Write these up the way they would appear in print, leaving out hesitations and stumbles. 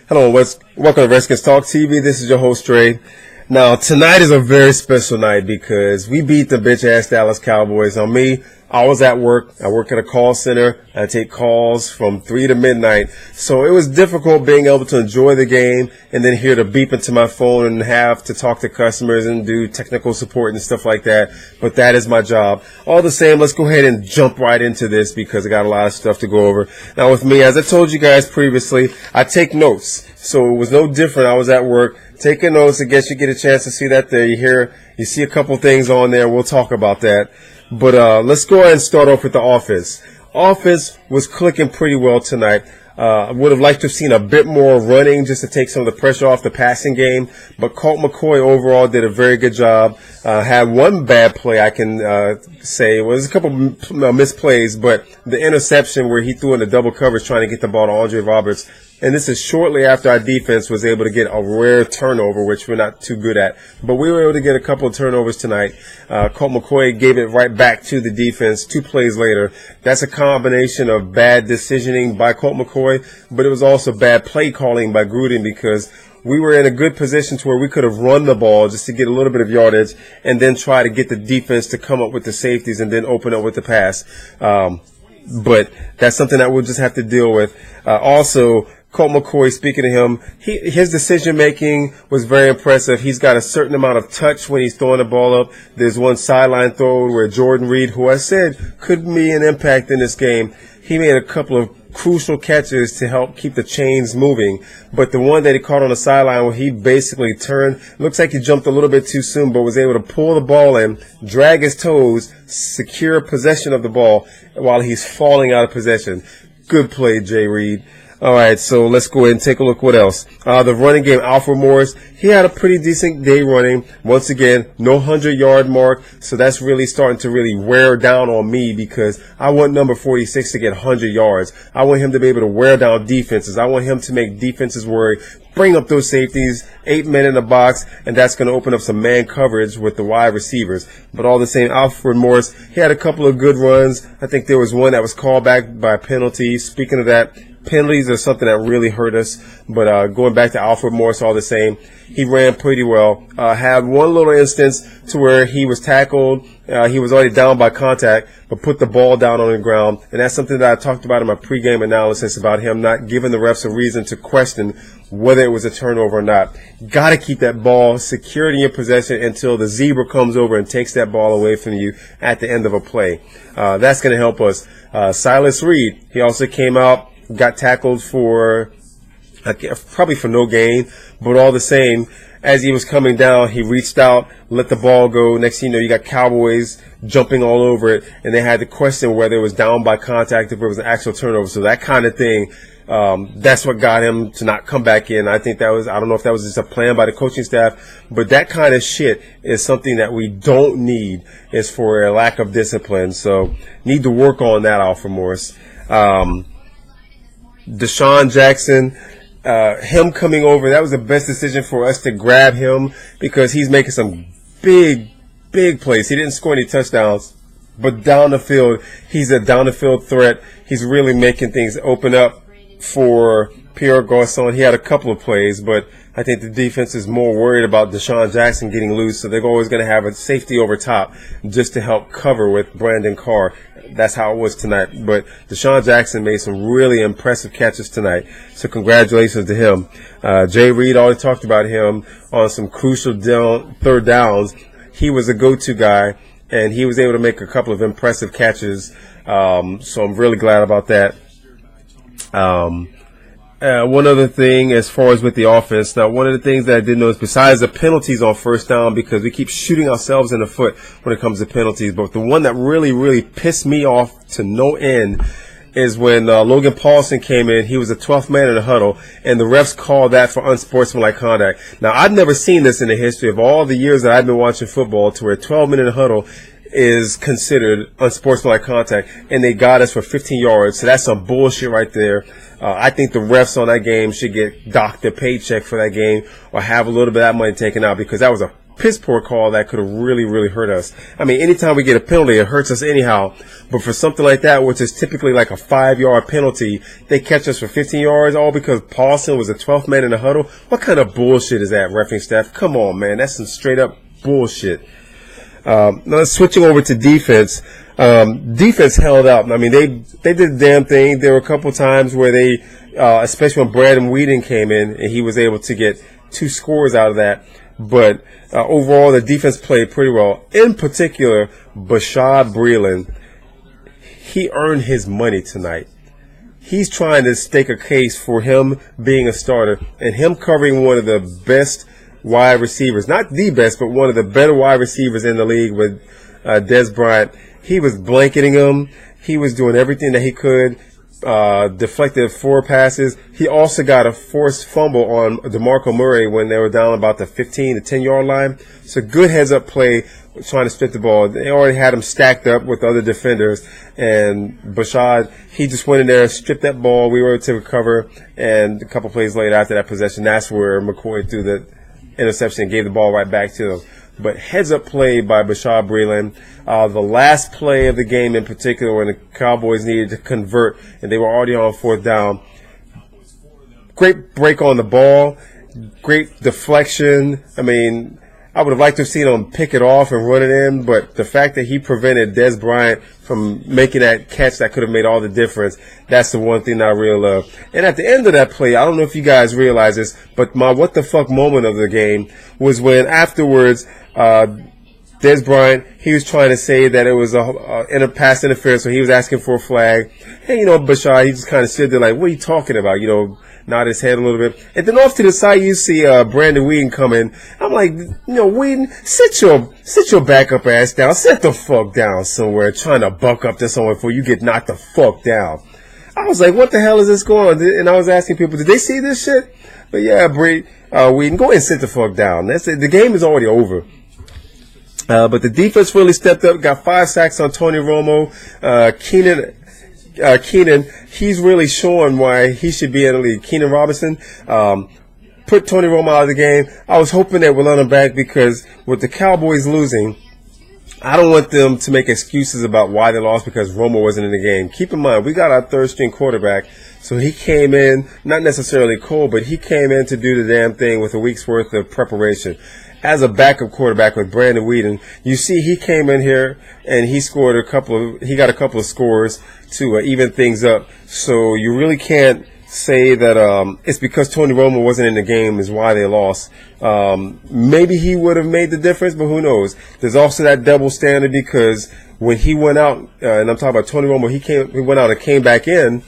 Hello, welcome to Redskins Talk TV. This is your host, Trey. Now, tonight is a very special night because we beat the bitch-ass Dallas Cowboys. On me, I was at work. I work at a call center. I take calls from 3 to midnight. So it was difficult being able to enjoy the game and then hear the beep into my phone and have to talk to customers and do technical support and stuff like that. But that is my job. All the same, let's go ahead and jump right into this because I got a lot of stuff to go over. Now with me, as I told you guys previously, I take notes. So it was no different. I was at work taking notes. I guess you get a chance to see that there. You see a couple things on there. We'll talk about that. But let's go ahead and start off with the offense. Offense was clicking pretty well tonight. I would have liked to have seen a bit more running just to take some of the pressure off the passing game. But Colt McCoy overall did a very good job. Had one bad play I can say. It was a couple misplays, but the interception where he threw in the double coverage trying to get the ball to Andre Roberts. And this is shortly after our defense was able to get a rare turnover, which we're not too good at. But we were able to get a couple of turnovers tonight. Colt McCoy gave it right back to the defense 2 plays later. That's a combination of bad decisioning by Colt McCoy, but it was also bad play calling by Gruden because we were in a good position to where we could have run the ball just to get a little bit of yardage and then try to get the defense to come up with the safeties and then open up with the pass. But that's something that we'll just have to deal with. Also, Colt McCoy, speaking to him, his decision-making was very impressive. He's got a certain amount of touch when he's throwing the ball up. There's one sideline throw where Jordan Reed, who I said could be an impact in this game, he made a couple of crucial catches to help keep the chains moving. But the one that he caught on the sideline where he basically turned, looks like he jumped a little bit too soon, but was able to pull the ball in, drag his toes, secure possession of the ball while he's falling out of possession. Good play, Jay Reed. All right, so let's go ahead and take a look what else. The running game, Alfred Morris, he had a pretty decent day running. Once again, no 100-yard mark, so that's really starting to really wear down on me because I want number 46 to get 100 yards. I want him to be able to wear down defenses. I want him to make defenses worry, bring up those safeties, 8 men in the box, and that's going to open up some man coverage with the wide receivers. But all the same, Alfred Morris, he had a couple of good runs. I think there was one that was called back by a penalty. Speaking of that, penalties are something that really hurt us, but going back to Alfred Morris, all the same, he ran pretty well. Had one little instance to where he was tackled. He was already down by contact, but put the ball down on the ground, and that's something that I talked about in my pregame analysis about him not giving the refs a reason to question whether it was a turnover or not. Got to keep that ball secured in your possession until the zebra comes over and takes that ball away from you at the end of a play. That's going to help us. Silas Reed, he also came out, got tackled for probably for no gain, but all the same, as he was coming down, he reached out, let the ball go. Next thing you know, you got Cowboys jumping all over it, and they had to question whether it was down by contact, if it was an actual turnover. So that kind of thing, that's what got him to not come back in. I think that was, I don't know if that was just a plan by the coaching staff, but that kind of shit is something that we don't need, is for a lack of discipline. So need to work on that, Alfred Morris. Deshaun Jackson, him coming over, that was the best decision for us to grab him because he's making some big plays. He didn't score any touchdowns, but down the field, he's a down the field threat. He's really making things open up for Pierre Garçon. He had a couple of plays, but I think the defense is more worried about Deshaun Jackson getting loose, so they're always going to have a safety over top just to help cover with Brandon Carr. That's how it was tonight. But Deshaun Jackson made some really impressive catches tonight, so congratulations to him. Jay Reed already talked about him on some crucial third downs. He was a go-to guy, and he was able to make a couple of impressive catches, so I'm really glad about that. One other thing as far as with the offense, now one of the things that I did notice, besides the penalties on first down, because we keep shooting ourselves in the foot when it comes to penalties, but the one that really pissed me off to no end is when Logan Paulson came in. He was the 12th man in the huddle, and the refs called that for unsportsmanlike conduct. Now, I've never seen this in the history of all the years that I've been watching football, to where 12 men in the huddle is considered unsportsmanlike contact, and they got us for 15 yards. So that's some bullshit right there. I think the refs on that game should get docked a paycheck for that game, or have a little bit of that money taken out, because that was a piss poor call that could have really, really hurt us. I mean, anytime we get a penalty, it hurts us anyhow. But for something like that, which is typically like a 5-yard penalty, they catch us for 15 yards, all because Paulson was the 12th man in the huddle. What kind of bullshit is that, reffing staff? Come on, man. That's some straight up bullshit. Now switching over to defense. Defense held out. I mean, they did the damn thing. There were a couple times where they, especially when Brandon Whedon came in and he was able to get 2 scores out of that. But overall, the defense played pretty well. In particular, Bashaud Breeland, he earned his money tonight. He's trying to stake a case for him being a starter and him covering one of the best wide receivers. Not the best, but one of the better wide receivers in the league with Dez Bryant. He was blanketing him. He was doing everything that he could. Deflected 4 passes. He also got a forced fumble on DeMarco Murray when they were down about the 15 to 10-yard line. So good heads-up play trying to split the ball. They already had him stacked up with other defenders. And Bashaud, he just went in there, stripped that ball. We were able to recover. And a couple plays later after that possession, that's where McCoy threw the interception and gave the ball right back to him. But heads-up play by Bashaud Breeland. The last play of the game in particular when the Cowboys needed to convert and they were already on 4th down. Great break on the ball. Great deflection. I mean, I would have liked to have seen him pick it off and run it in, but the fact that he prevented Dez Bryant from making that catch that could have made all the difference, that's the one thing I really love. And at the end of that play, I don't know if you guys realize this, but my what the fuck moment of the game was when afterwards, Dez Bryant, he was trying to say that it was a pass interference, so he was asking for a flag. And, Bashaud, he just kind of stood there like, what are you talking about? Nod his head a little bit. And then off to the side, you see Brandon Whedon come in. I'm like, Whedon, sit your backup ass down. Sit the fuck down somewhere, trying to buck up to someone before you get knocked the fuck down. I was like, what the hell is this going on? And I was asking people, did they see this shit? But yeah, Whedon, go ahead and sit the fuck down. That's it. The game is already over. But the defense really stepped up, got 5 sacks on Tony Romo. Keenan, he's really showing why he should be in the league. Keenan Robinson, put Tony Romo out of the game. I was hoping they would let him back because with the Cowboys losing, I don't want them to make excuses about why they lost because Romo wasn't in the game. Keep in mind, we got our 3rd-string quarterback, so he came in, not necessarily cold, but he came in to do the damn thing with a week's worth of preparation. As a backup quarterback with Brandon Whedon, you see he came in here and he got a couple of scores to even things up. So you really can't say that it's because Tony Romo wasn't in the game is why they lost. Maybe he would have made the difference, but who knows? There's also that double standard because when he went out, and I'm talking about Tony Romo, he went out and came back in,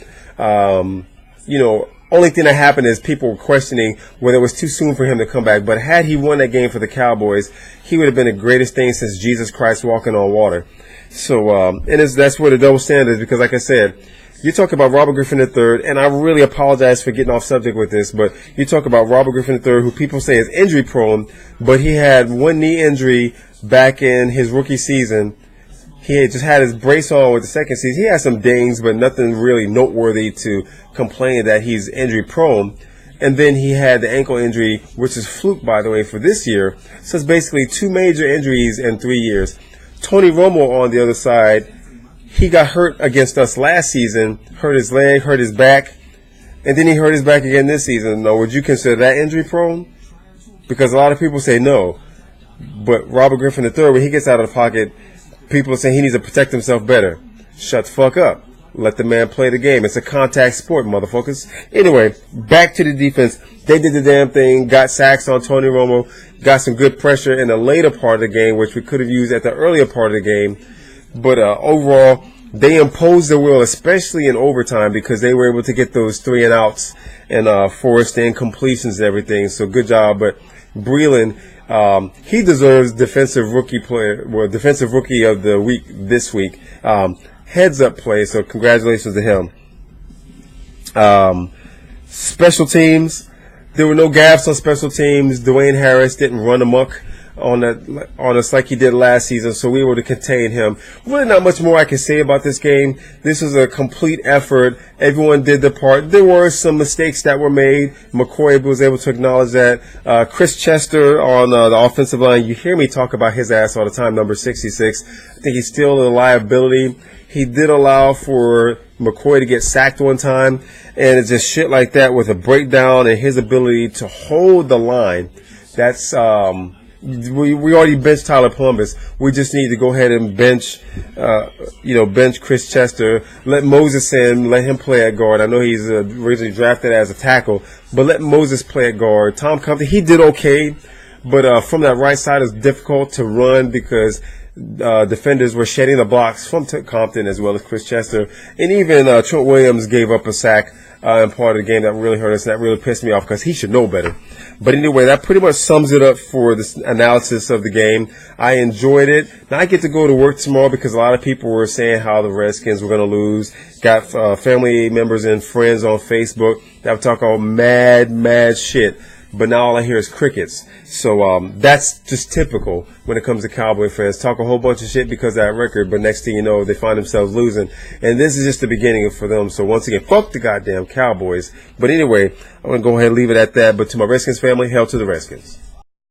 only thing that happened is people were questioning whether it was too soon for him to come back. But had he won that game for the Cowboys, he would have been the greatest thing since Jesus Christ walking on water. So, that's where the double standard is because, like I said, you talk about Robert Griffin III, and I really apologize for getting off subject with this, but you talk about Robert Griffin III, who people say is injury prone, but he had one knee injury back in his rookie season. He had just had his brace on with the second season. He had some dings, but nothing really noteworthy to complain that he's injury prone. And then he had the ankle injury, which is fluke, by the way, for this year. So it's basically 2 major injuries in 3 years. Tony Romo on the other side, he got hurt against us last season, hurt his leg, hurt his back, and then he hurt his back again this season. Now, would you consider that injury prone? Because a lot of people say no. But Robert Griffin III, when he gets out of the pocket, people are saying he needs to protect himself better. Shut the fuck up. Let the man play the game. It's a contact sport, motherfuckers. Anyway, back to the defense. They did the damn thing, got sacks on Tony Romo, got some good pressure in the later part of the game, which we could have used at the earlier part of the game. But overall, they imposed their will, especially in overtime, because they were able to get those 3 and outs and forced incompletions and everything. So good job. But Breeland, he deserves defensive rookie of the week this week. Heads up play, so congratulations to him. Special teams, there were no gaffes on special teams. Dwayne Harris didn't run amok. on us like he did last season, so we were able to contain him. Really not much more I can say about this game. This was a complete effort. Everyone did their part. There were some mistakes that were made. McCoy was able to acknowledge that. Chris Chester on the offensive line, you hear me talk about his ass all the time, number 66. I think he's still a liability. He did allow for McCoy to get sacked one time, and it's just shit like that with a breakdown and his ability to hold the line. That's we already benched Tyler Columbus. We just need to go ahead and bench Chris Chester. Let Moses in, let him play at guard. I know he's originally drafted as a tackle, but let Moses play at guard. Tom Compton, he did okay, but from that right side it's difficult to run because defenders were shedding the blocks from Compton as well as Chris Chester. And even Trent Williams gave up a sack in part of the game that really hurt us. That really pissed me off because he should know better. But anyway, that pretty much sums it up for this analysis of the game. I enjoyed it. Now I get to go to work tomorrow because a lot of people were saying how the Redskins were going to lose. Got family members and friends on Facebook that were talking all mad shit. But now all I hear is crickets. So that's just typical when it comes to Cowboy fans. Talk a whole bunch of shit because of that record, but next thing you know, they find themselves losing. And this is just the beginning for them. So once again, fuck the goddamn Cowboys. But anyway, I'm going to go ahead and leave it at that. But to my Redskins family, hail to the Redskins.